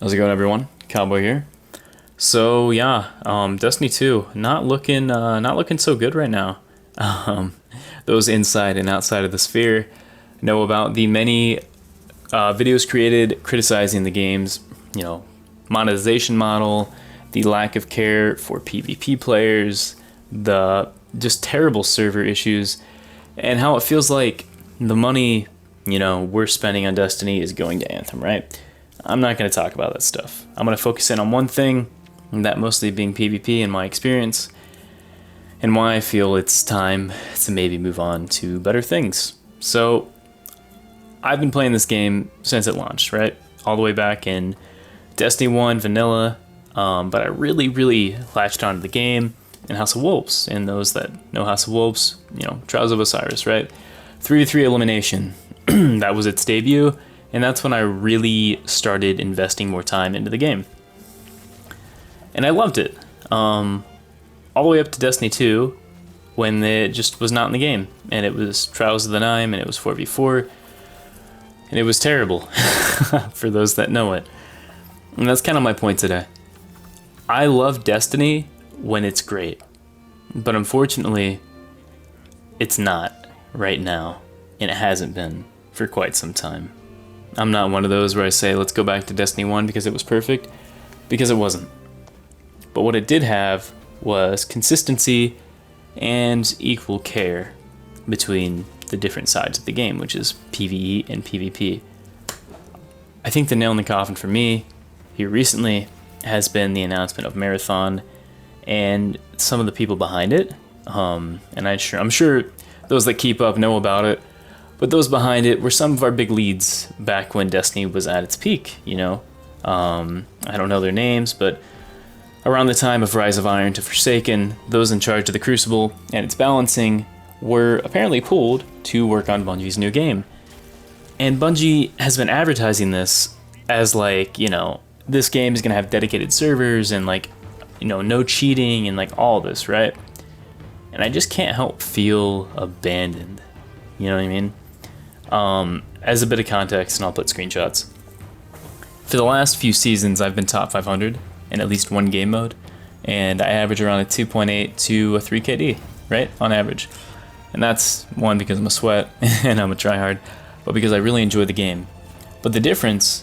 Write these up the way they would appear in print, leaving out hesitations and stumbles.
How's it going, everyone? Cowboy here. So yeah, Destiny 2 not looking so good right now. Um, those inside and outside of the sphere know about the many videos created criticizing the game's, monetization model, the lack of care for PvP players, the just terrible server issues, and how it feels like the money, we're spending on Destiny is going to Anthem, right? I'm not going to talk about that stuff. I'm going to focus in on one thing, and that mostly being PvP in my experience, and why I feel it's time to maybe move on to better things. So, I've been playing this game since it launched, right? All the way back in Destiny 1 Vanilla, but I really latched onto the game in House of Wolves. And those that know House of Wolves, Trials of Osiris, right? 3v3 elimination. That was its debut. And that's when I really started investing more time into the game. And I loved it. All the way up to Destiny 2, when it just was not in the game. And it was Trials of the Nine, and it was 4v4. And it was terrible, for those that know it. And that's kind of my point today. I love Destiny when it's great. But unfortunately, it's not right now. And it hasn't been for quite some time. I'm not one of those where I say, let's go back to Destiny 1 because it was perfect, because it wasn't. But what it did have was consistency and equal care between the different sides of the game, which is PvE and PvP. I think the nail in the coffin for me here recently has been the announcement of Marathon and some of the people behind it. And I'm sure those that keep up know about it. But those behind it were some of our big leads back when Destiny was at its peak, I don't know their names, but around the time of Rise of Iron to Forsaken, those in charge of the Crucible and its balancing were apparently pulled to work on Bungie's new game. And Bungie has been advertising this as this game is going to have dedicated servers and no cheating and all this, right? And I just can't help feel abandoned. You know what I mean? As a bit of context, and I'll put screenshots. For the last few seasons, I've been top 500 in at least one game mode, and I average around a 2.8 to a 3 KD, right? On average. And that's one because I'm a sweat and I'm a tryhard, but because I really enjoy the game. But the difference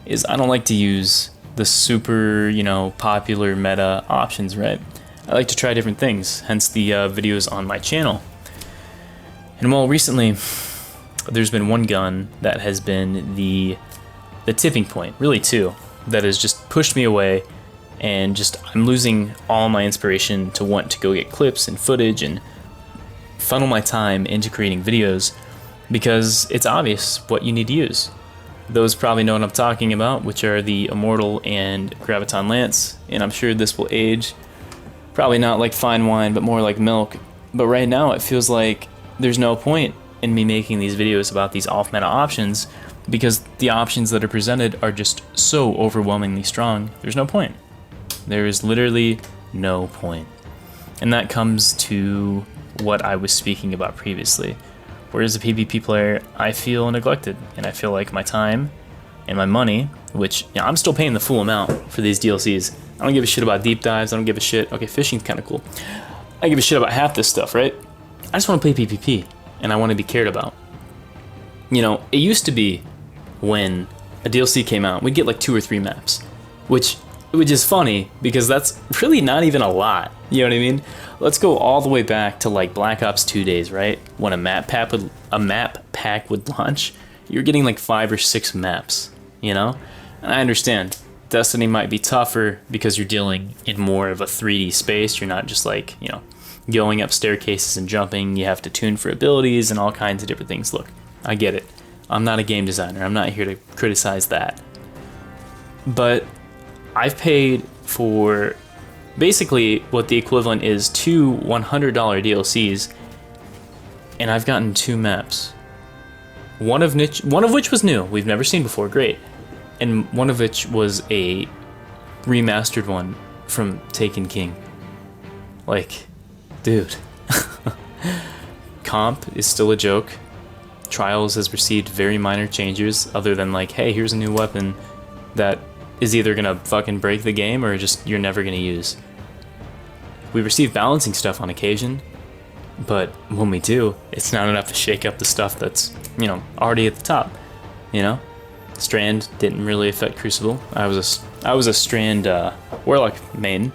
is I don't like to use the super, popular meta options, right? I like to try different things, hence the videos on my channel. And while recently there's been one gun that has been the tipping point, really two, that has just pushed me away, and I'm losing all my inspiration to want to go get clips and footage and funnel my time into creating videos, because it's obvious what you need to use. Those probably know what I'm talking about, which are the Immortal and Graviton Lance, and I'm sure this will age, probably not like fine wine, but more like milk. But right now it feels like there's no point in me making these videos about these off-meta options, because the options that are presented are just so overwhelmingly strong. There's no point. There is literally no point. And that comes to what I was speaking about previously. Whereas a PvP player, I feel neglected, and I feel like my time and my money, which I'm still paying the full amount for these DLCs. I don't give a shit about deep dives. I don't give a shit. Okay, fishing's kind of cool. I give a shit about half this stuff, right? I just want to play PvP, and I want to be cared about. It used to be when a DLC came out, we'd get like 2 or 3 maps, which is funny because that's really not even a lot. You know what I mean? Let's go all the way back to Black Ops 2 days, right? When a map pack would launch, you're getting 5 or 6 maps, And I understand Destiny might be tougher because you're dealing in more of a 3D space. You're not just going up staircases and jumping. You have to tune for abilities and all kinds of different things. Look, I get it. I'm not a game designer. I'm not here to criticize that. But I've paid for basically what the equivalent is 2 $100 DLCs, and I've gotten 2 maps. One of which was new, we've never seen before, great. And one of which was a remastered one from Taken King. Dude. Comp is still a joke. Trials has received very minor changes, other than hey, here's a new weapon that is either gonna fucking break the game or just you're never gonna use. We receive balancing stuff on occasion, but when we do, it's not enough to shake up the stuff that's, you know, already at the top, you know? Strand didn't really affect Crucible. I was a Strand Warlock main,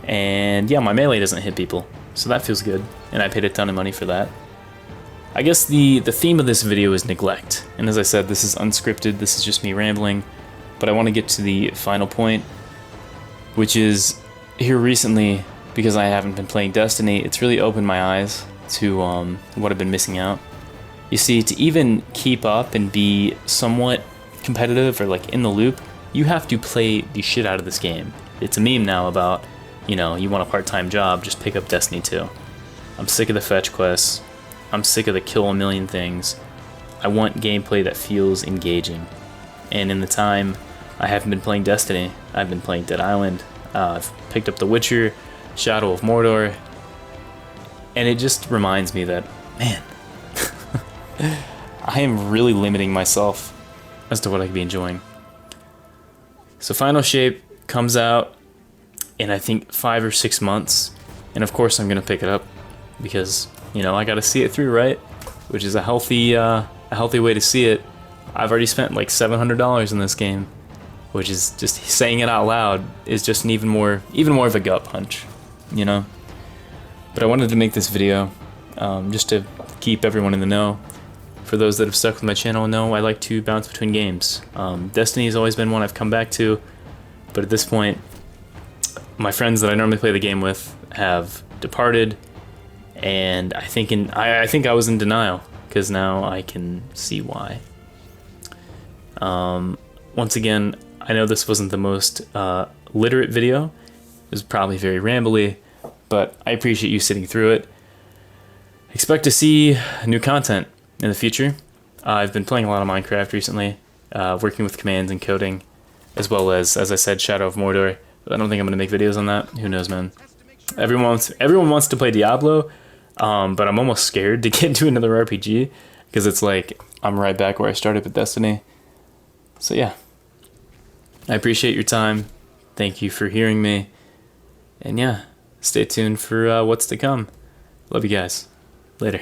and yeah, my melee doesn't hit people, so that feels good, and I paid a ton of money for that. I guess the theme of this video is neglect, and as I said, this is unscripted, this is just me rambling, but I want to get to the final point, which is here recently, because I haven't been playing Destiny, it's really opened my eyes to what I've been missing out. You see, to even keep up and be somewhat competitive or like in the loop, you have to play the shit out of this game. It's a meme now about, you know, you want a part-time job, just pick up Destiny 2. I'm sick of the fetch quests. I'm sick of the kill a million things. I want gameplay that feels engaging. And in the time I haven't been playing Destiny, I've been playing Dead Island, I've picked up The Witcher, Shadow of Mordor, and it just reminds me that, man, I am really limiting myself as to what I could be enjoying. So Final Shape comes out in I think 5 or 6 months, and of course I'm gonna pick it up because, you know, I gotta see it through, right? Which is a healthy way to see it. I've already spent like $700 in this game, which is just saying it out loud is just an even more of a gut punch, you know. But I wanted to make this video just to keep everyone in the know. For those that have stuck with my channel know I like to bounce between games. Destiny has always been one I've come back to, but at this point, my friends that I normally play the game with have departed, and I think I was in denial, because now I can see why. Once again, I know this wasn't the most literate video. It was probably very rambly, but I appreciate you sitting through it. Expect to see new content in the future. I've been playing a lot of Minecraft recently, working with commands and coding, as well as I said, Shadow of Mordor. I don't think I'm gonna make videos on that. Who knows, man? Everyone wants to play Diablo, but I'm almost scared to get into another RPG because it's like I'm right back where I started with Destiny. So yeah, I appreciate your time. Thank you for hearing me, and yeah, stay tuned for what's to come. Love you guys. Later.